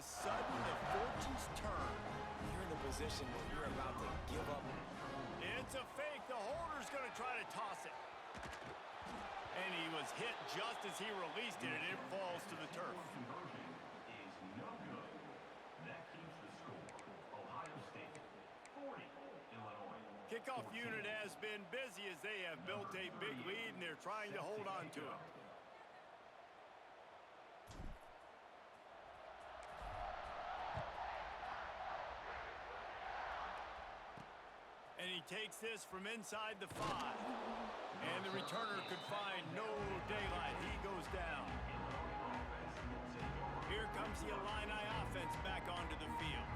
a sudden, the fortunes turn. You're in the position where you're about to give up. It's a fake. The holder's going to try to toss it. And he was hit just as he released it, and it falls to the turf. Conversion is no good. That keeps the score. Ohio State 40, Illinois. Kickoff unit has been busy as they have built a big lead, and they're trying to hold on to it. And he takes this from inside the 5. And the returner could find no daylight. He goes down. Here comes the Illini offense back onto the field.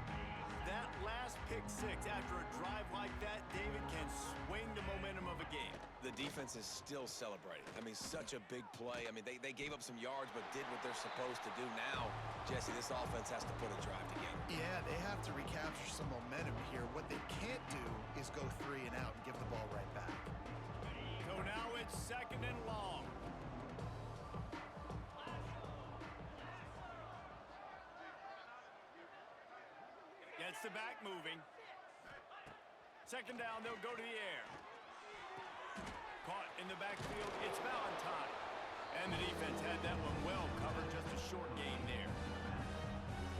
That last pick six after a drive like that, David, can swing the momentum of a game. The defense is still celebrating. I mean, such a big play. I mean, they gave up some yards but did what they're supposed to do. Now, Jesse, this offense has to put a drive together. Yeah, they have to recapture some momentum here. What they can't do is go 3 and out and give the ball right back. So now it's 2nd and long. Gets the back moving. 2nd down, they'll go to the air. Caught in the backfield, it's Valentine. And the defense had that one well covered, just a short gain there.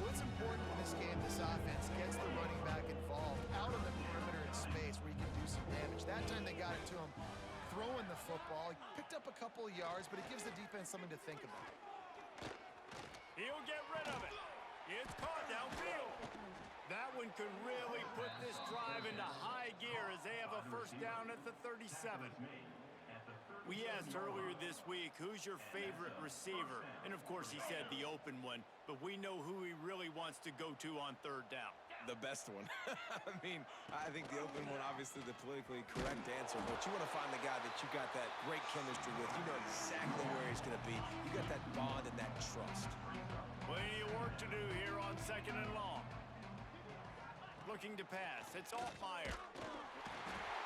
What's important in this game, this offense gets the running back involved out on the perimeter in space where he can do some damage. That time they got it to him throwing the football. He picked up a couple of yards, but it gives the defense something to think about. He'll get rid of it. It's caught downfield. That one could really put this drive into high gear as they have a 1st down at the 37. We asked earlier this week, who's your favorite receiver? And of course he said the open one, but we know who he really wants to go to on 3rd down. The best one. I mean, I think the open one, obviously the politically correct answer, but you want to find the guy that you got that great chemistry with. You know exactly where he's going to be. You got that bond and that trust. Plenty of work to do here on 2nd and long. Looking to pass. It's Altmaier.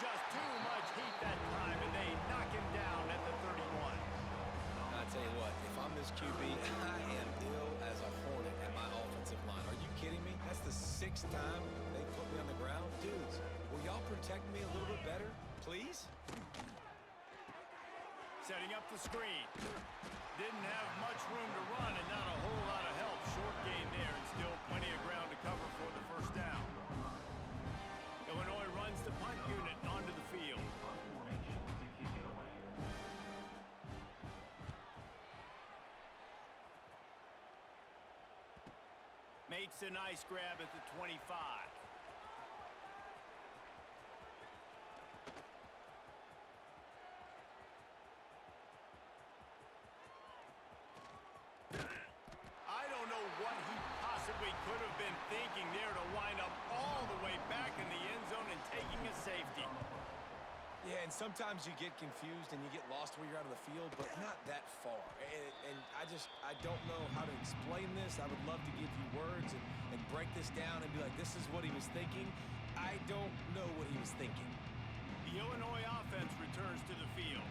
Just too much heat that time, and they knock him down at the 31. I'll tell you what, if I'm this QB, I am ill as a hornet at my offensive line. Are you kidding me? That's the 6th time they put me on the ground. Dudes, will y'all protect me a little bit better, please? Setting up the screen. Didn't have much room to run and not a whole lot of help. Short gain there and still plenty of ground to cover for the 1st down. Illinois runs the punt unit onto the field. Makes a nice grab at the 25. I don't know what he possibly could have been thinking there to wind up all the way back in the end zone and taking a safety. Yeah, and sometimes you get confused and you get lost where you're out of the field, but not that far. And I don't know how to explain this. I would love to give you words and break this down and be like, this is what he was thinking. I don't know what he was thinking. The Illinois offense returns to the field.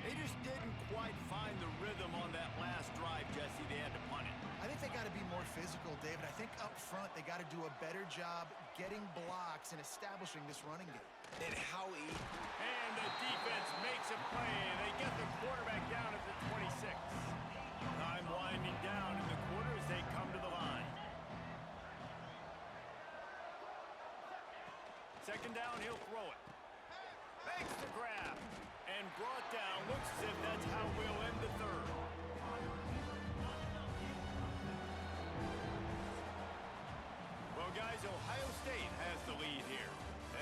They just didn't quite find the rhythm on that last drive, Jesse. They had to punt it. I think they got to be more physical, David. I think up front they got to do a better job getting blocks and establishing this running game. And Howie. And the defense makes a play. They get the quarterback down at the 26. Time winding down in the quarter as they come to the line. 2nd down, he'll throw it. Makes the grab. And brought down. Looks as if that's how we'll end the 3rd. Well, guys, Ohio State has the lead here.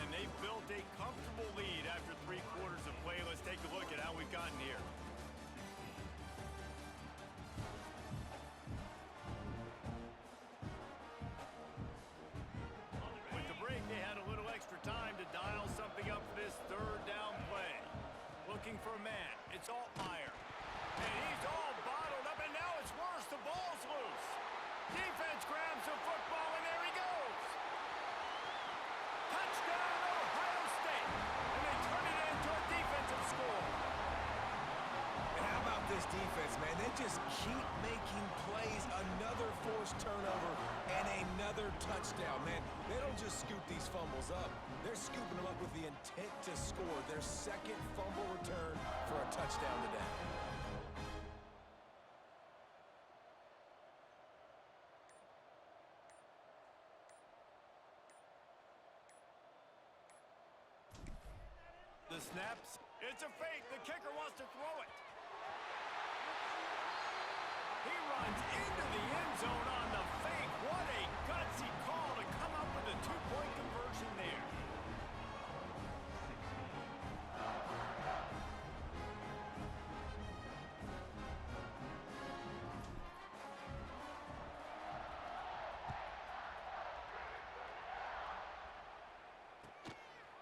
And they've built a comfortable lead after 3 quarters of play. Let's take a look at how we've gotten here. With the break, they had a little extra time to dial something up for this 3rd down play. Looking for a man. It's Altmaier. And he's all bottled up, and now it's worse. The ball's loose. Defense grabs the football, and there he goes. Touchdown, Ohio State. And they turn it into a defensive score. And how about this? this defense, man. They just keep making plays. Another forced turnover and another touchdown, man. They don't just scoop these fumbles up. They're scooping them up with the intent to score. Their second fumble return for a touchdown today. The snaps. It's a fake. The kicker wants to throw it. He runs into the end zone on the fake. What a gutsy call to come up with a two-point conversion there.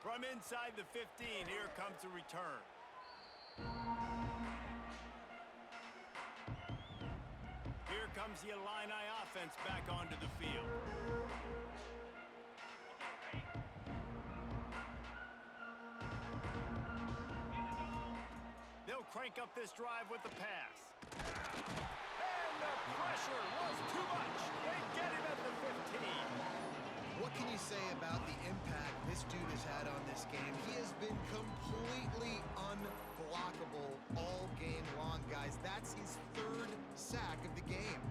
From inside the 15, here comes the return. Here comes the Illini offense back onto the field. They'll crank up this drive with the pass. And the pressure was too much. They get him at the 15. What can you say about the impact this dude has had on this game? He has been completely unblockable all game long, guys. That's his third sack of the game.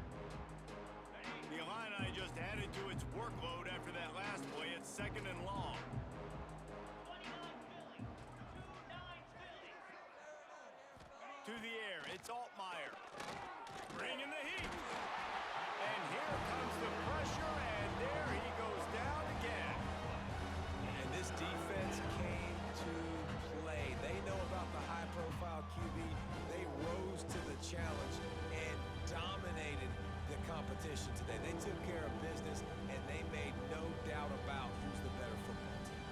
The Illini just added to its workload after that last play. It's second and long. To the air, it's Altmaier. Bringing the heat. And here comes the pressure, and there he goes down again. And this defense came to play. They know about the high-profile QB. They rose to the challenge and dominated the competition today. They took care of business, and they made no doubt about who's the better football team.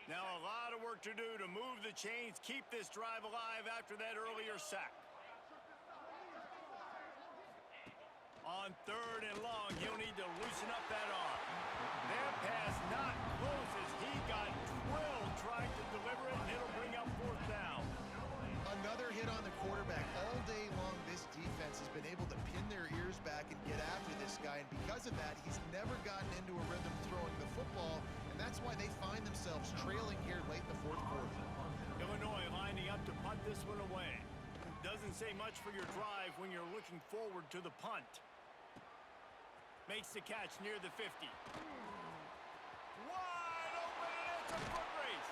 Now a lot of work to do to move the chains, keep this drive alive after that earlier sack. On third and long, he'll need to loosen up that arm. That pass not close as he got drilled trying to deliver it, and it'll bring up fourth down. Another hit on the quarterback. All day long, this defense has been able to pin their ears back and get after this guy, and because of that, he's never gotten into a rhythm throwing the football, and that's why they find themselves trailing here late in the fourth quarter. Illinois lining up to punt this one away. Doesn't say much for your drive when you're looking forward to the punt. Makes the catch near the 50. Wide open, and it's a foot race.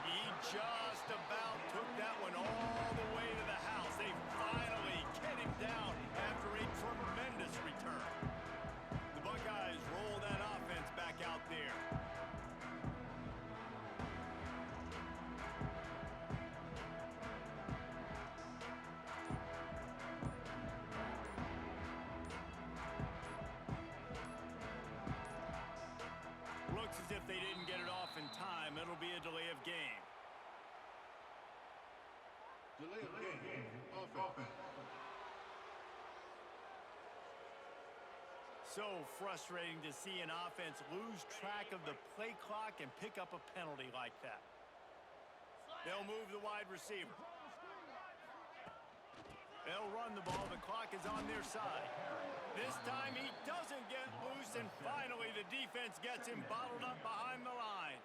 He just about took that one all the way to the house. They finally get him down after a tremendous return. The Buckeyes roll that offense back out there. Looks as if they didn't get it off in time. It'll be a delay of game. Delay of game. Offense. So frustrating to see an offense lose track of the play clock and pick up a penalty like that. They'll move the wide receiver. They'll run the ball. The clock is on their side. This time he doesn't get loose, and finally the defense gets him bottled up behind the line.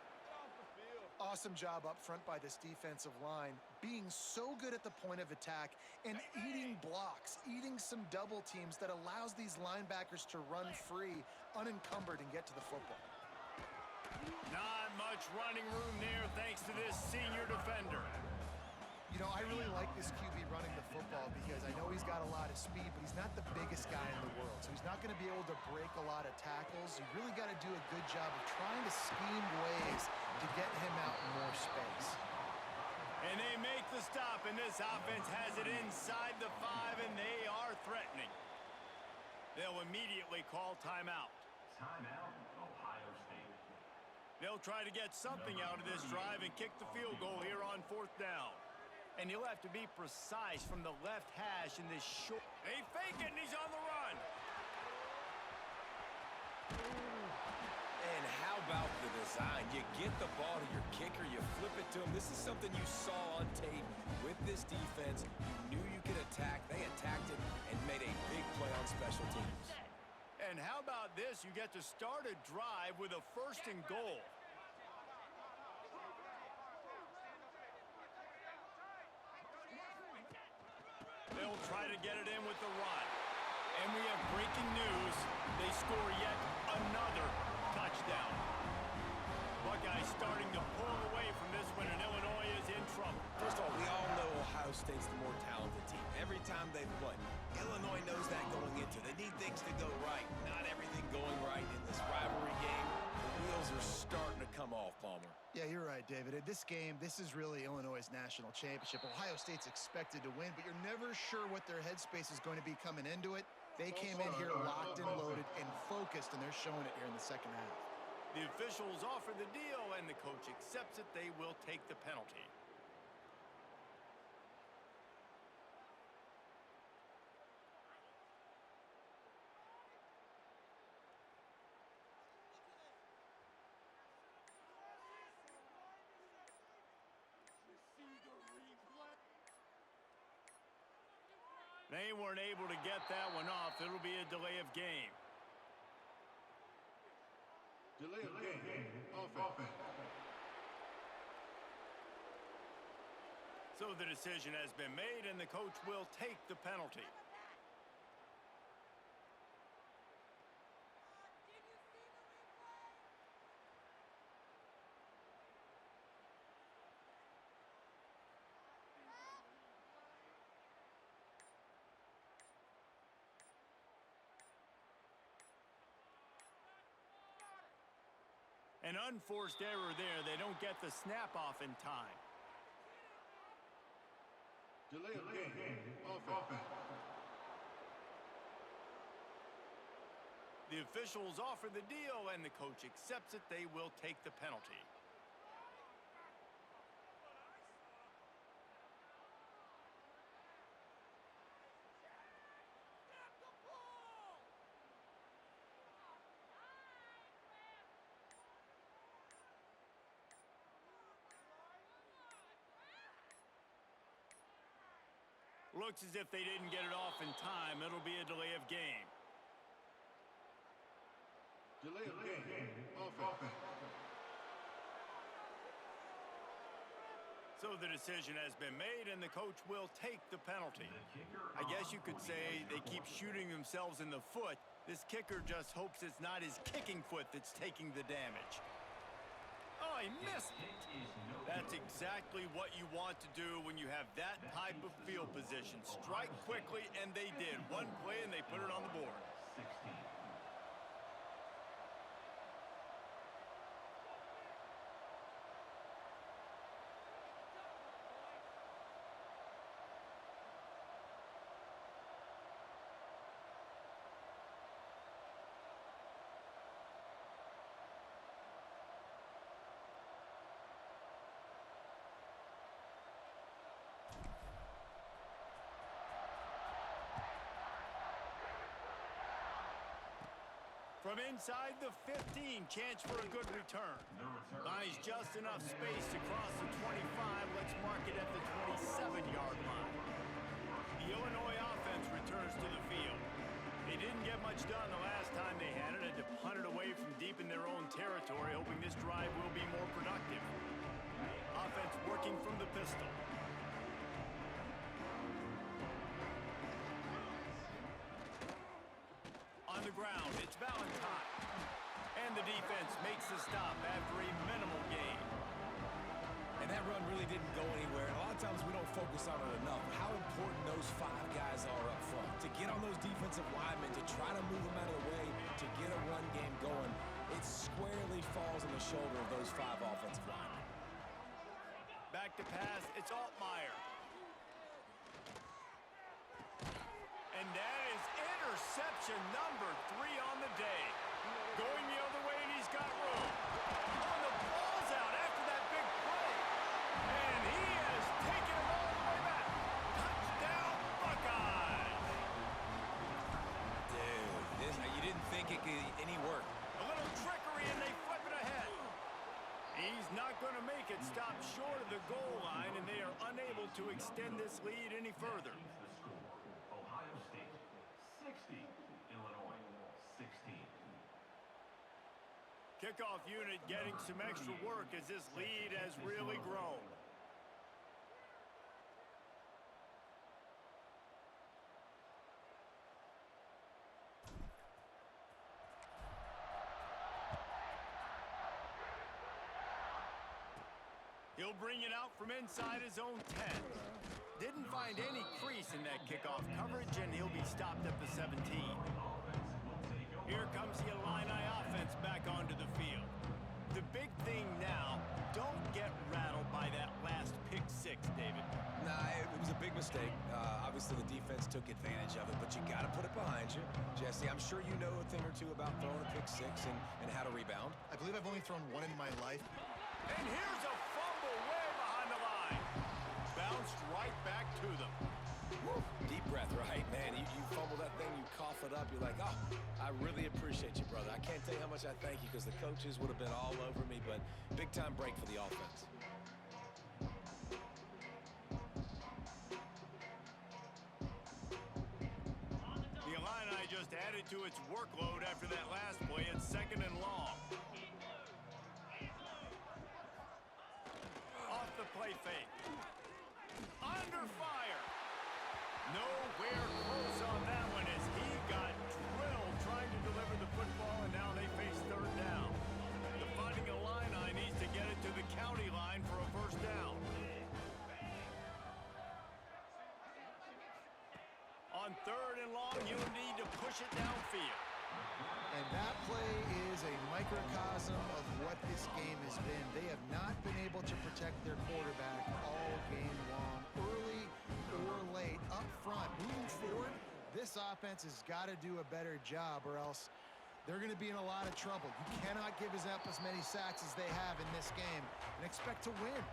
Awesome job up front by this defensive line, being so good at the point of attack and eating blocks, eating some double teams that allows these linebackers to run free, unencumbered, and get to the football. Not much running room there thanks to this senior defender. You know, I really like this QB running the football because I know he's got a lot of speed, but he's not the biggest guy in the world. So he's not going to be able to break a lot of tackles. You really got to do a good job of trying to scheme ways to get him out in more space. And they make the stop, and this offense has it inside the 5, and they are threatening. They'll immediately call timeout. Timeout, Ohio State. They'll try to get something out of this drive and kick the field goal here on fourth down. And he'll have to be precise from the left hash in this short. They fake it, and he's on the run. And how about the design. You get the ball to your kicker, you flip it to him. This is something you saw on tape with this defense. You knew you could attack. They attacked it and made a big play on special teams. And how about this? You get to start a drive with a 1st and goal. They'll try to get it in with the run. And we have breaking news. They score yet another touchdown. Buckeyes starting to pull away from this one, and Illinois is in trouble. First of all, we all know Ohio State's the more talented team. Every time they play, Illinois knows that going into it. They need things to go right. Not everything going right in this rivalry game. The wheels are starting to come off, Palmer. Yeah, you're right, David. This game, this is really Illinois' national championship. Ohio State's expected to win, but you're never sure what their headspace is going to be coming into it. They came in here locked and loaded and focused, and they're showing it here in the second half. The officials offer the deal, and the coach accepts it. They will take the penalty. They weren't able to get that one off. It'll be a delay of game. Delay of game. Offense. So the decision has been made, and the coach will take the penalty. An unforced error there. They don't get the snap off in time. Delay of game. Offense. The officials offer the deal, and the coach accepts it. They will take the penalty. Looks as if they didn't get it off in time. It'll be a delay of game. Delay of game. Offense. So the decision has been made, and the coach will take the penalty. I guess you could say they keep shooting themselves in the foot. This kicker just hopes it's not his kicking foot that's taking the damage. Oh, he missed it. That's exactly what you want to do when you have that type of field position. Strike quickly, and they did. One play, and they put it on the board. 16. From inside the 15, chance for a good return. Buys just enough space to cross the 25. Let's mark it at the 27-yard line. The Illinois offense returns to the field. They didn't get much done the last time they had it. Had to punt it away from deep in their own territory, hoping this drive will be more productive. Offense working from the pistol. On the ground, it's Valentine. And the defense makes the stop after a minimal gain. And that run really didn't go anywhere. A lot of times we don't focus on it enough. How important those 5 guys are up front. To get on those defensive linemen, to try to move them out of the way, to get a run game going, it squarely falls on the shoulder of those 5 offensive linemen. Back to pass, it's Altmaier. And that is interception number 3 on the day. Going the other way, and he's got room. Oh, the ball's out after that big play. And he has taken it all the way back. Touchdown, Buckeyes. Dude, you didn't think it could any work. A little trickery, and they flip it ahead. extend this lead any further. Keeps the score. Ohio State 60, Illinois 16. Kickoff unit getting some extra work as this lead has really grown. He'll bring it out from inside his own 10. Didn't find any crease in that kickoff coverage, and he'll be stopped at the 17. Here comes the Illini offense back onto the field. The big thing now, don't get rattled by that last pick six, David. Nah, it was a big mistake. Obviously, the defense took advantage of it, but you got to put it behind you. Jesse, I'm sure you know a thing or two about throwing a pick six and how to rebound. I believe I've only thrown one in my life. And here's a fumble way behind the line. Bounced right back to them. Woo. Deep breath, right? Man, you fumble that thing, you cough it up. You're like, oh, I really appreciate you, brother. I can't tell you how much I thank you because the coaches would have been all over me, but big-time break for the offense. The Illini just added to its workload after that last play. It's 2nd and long. Off the play fake. Under fire. Nowhere close on that one as he got drilled trying to deliver the football, and now they face 3rd down. The Fighting Illini needs to get it to the county line for a 1st down. On 3rd and long, you'll need to push it downfield. And that play is a microcosm of what this game has been. They have not been able to protect their quarterback all game long, early or late, up front. Moving forward, this offense has got to do a better job or else they're going to be in a lot of trouble. You cannot give us up as many sacks as they have in this game and expect to win.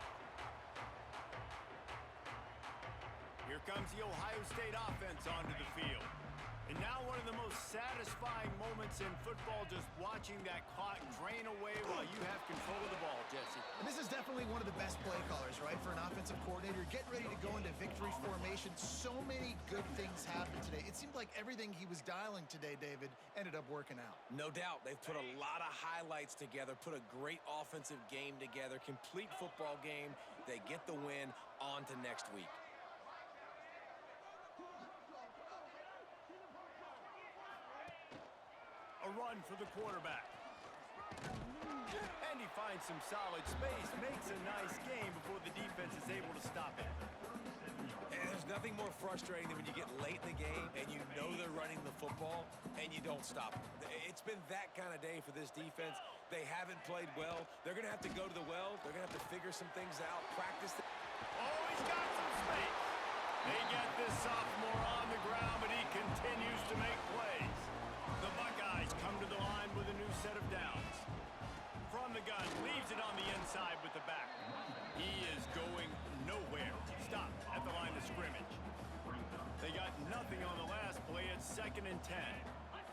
Here comes the Ohio State offense onto the field. And now one of the most satisfying moments in football, just watching that clock drain away while you have control of the ball, Jesse. And this is definitely one of the best play callers, right, for an offensive coordinator. Getting ready to go into victory formation. So many good things happened today. It seemed like everything he was dialing today, David, ended up working out. No doubt. They've put a lot of highlights together, put a great offensive game together, complete football game. They get the win. On to next week. A run for the quarterback. And he finds some solid space, makes a nice game before the defense is able to stop it. And there's nothing more frustrating than when you get late in the game and you know they're running the football and you don't stop them. It's been that kind of day for this defense. They haven't played well. They're going to have to go to the well. They're going to have to figure some things out, practice. Oh, he's got some space. They get this sophomore on the ground, but he continues to make plays. The Buckeyes come to the line with a new set of downs. From the gun, leaves it on the inside with the back. He is going nowhere. Stop at the line of scrimmage. They got nothing on the last play. It's 2nd and 10.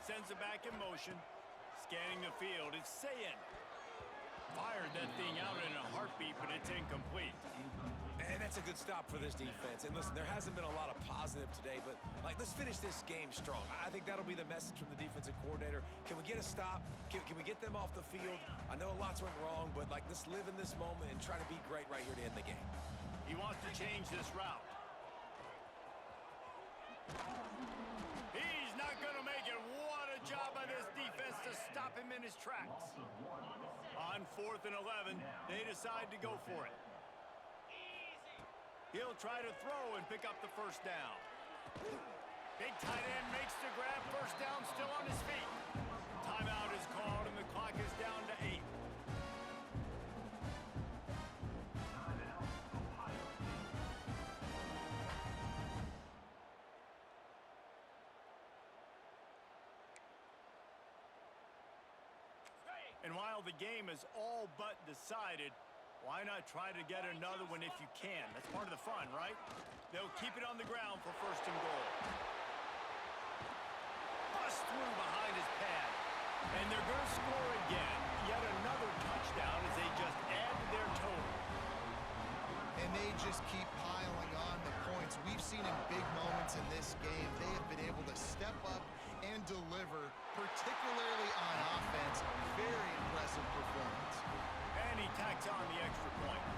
Sends it back in motion. Scanning the field. It's Sayin. Fired that thing out in a heartbeat, but it's incomplete. And that's a good stop for this defense. And listen, there hasn't been a lot of positive today, but let's finish this game strong. I think that'll be the message from the defensive coordinator. Can we get a stop? Can we get them off the field? I know lots went wrong, but let's live in this moment and try to be great right here to end the game. He wants to change this route. He's not going to make it. What a job by this defense to stop him in his tracks. On 4th and 11, they decide to go for it. He'll try to throw and pick up the 1st down. Big tight end makes the grab. 1st down, still on his feet. Timeout is called, and the clock is down to 8. And while the game is all but decided, why not try to get another one if you can? That's part of the fun, right? They'll keep it on the ground for 1st and goal. Bust through behind his pad. And they're going to score again. Yet another touchdown as they just add to their total. And they just keep piling on. The points on the extra point.